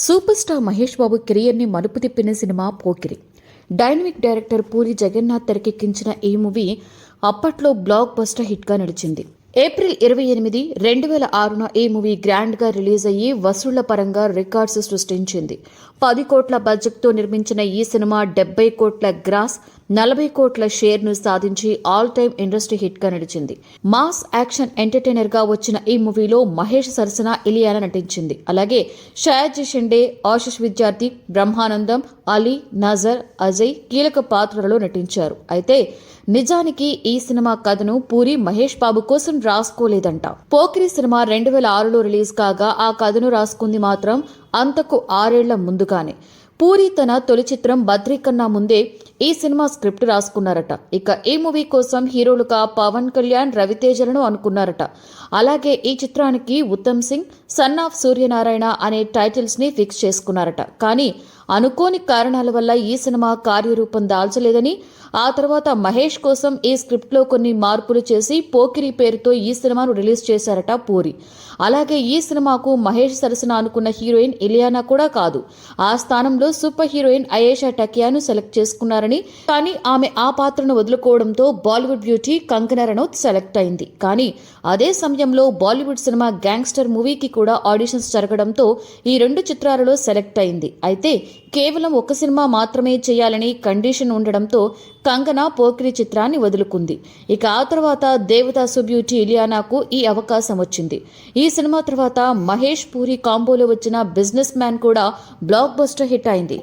Super star Mahesh Babu కెరియర్ని మలుపు తిప్పిన cinema Pokiri. Dynamic director Puri Jagannadh తెరకెక్కించిన ఈ మూవీ అప్పట్లో బ్లాక్ బస్టర్ హిట్గా నిలిచింది. ఏప్రిల్ 28, 2006న ఈ మూవీ గ్రాండ్గా రిలీజ్ అయ్యి వసూళ్ల పరంగా రికార్డ్స్ సృష్టించింది. 10 కోట్ల బడ్జెట్తో నిర్మించిన ఈ సినిమా 70 కోట్ల గ్రాస్, 40 కోట్ల షేర్ను సాధించి ఆల్ టైమ్ ఇండస్ట్రీ హిట్గా నిలిచింది. మాస్ యాక్షన్ ఎంటర్టైనర్గా వచ్చిన ఈ మూవీలో మహేష్ సరసన ఇలియానా నటించింది. అలాగే షాయాజీ షిండే, ఆశిష్ విద్యార్థి, బ్రహ్మానందం, అలీ, నజర్, అజయ్ కీలక పాత్రలలో నటించారు. అయితే నిజానికి ఈ సినిమా కథను పూరి మహేష్ బాబు కోసం రాసుకోలేదంట. పోకిరి సినిమా 2006లో రిలీజ్ కాగా ఆ కథను రాసుకుంది మాత్రం అంతకు 6 ఏళ్ల ముందుగానే. పూరి తన తొలి చిత్రం బద్రీ కన్నా ముందే ఈ సినిమా స్క్రిప్ట్ రాసుకున్నారట. ఇక ఈ మూవీ కోసం హీరోలుగా పవన్ కళ్యాణ్, రవితేజలను అనుకున్నారట. అలాగే ఈ చిత్రానికి ఉత్తమ్ సింగ్, సన్ ఆఫ్ సూర్యనారాయణ అనే టైటిల్స్ ని ఫిక్స్ చేసుకున్నారట. కానీ అనుకోని కారణాల వల్ల ఈ సినిమా కార్యరూపం దాల్చలేదని, ఆ తర్వాత మహేష్ కోసం ఈ స్క్రిప్ట్ లో కొన్ని మార్పులు చేసి పోకిరి పేరుతో ఈ సినిమాను రిలీజ్ చేశారట పూరి. అలాగే ఈ సినిమాకు మహేష్ సరసన అనుకున్న హీరోయిన్ ఇలియానా కూడా కాదు. ఆ స్థానంలో సూపర్ హీరోయిన్ అయేషా టకియాను సెలెక్ట్ చేసుకున్నారని, కానీ ఆమె ఆ పాత్రను వదులుకోవడంతో బాలీవుడ్ బ్యూటీ కంగనా రనౌత్ సెలెక్ట్ అయింది. కానీ అదే సమయంలో బాలీవుడ్ సినిమా గ్యాంగ్స్టర్ మూవీకి కూడా ఆడిషన్స్ జరగడంతో ఈ 2 చిత్రాలలో సెలెక్ట్ అయింది. అయితే కేవలం ఒక సినిమా మాత్రమే చేయాలని కండిషన్ ఉండడంతో కంగనా పోకిరి చిత్రాన్ని వదులుకుంది. ఇక ఆ తర్వాత దేవదాసు బ్యూటీ ఇలియానాకు ఈ అవకాశం వచ్చింది. ఈ సినిమా తర్వాత మహేష్ పూరి కాంబోలో వచ్చిన బిజినెస్ మ్యాన్ కూడా బ్లాక్ బస్టర్ హిట్ అయింది.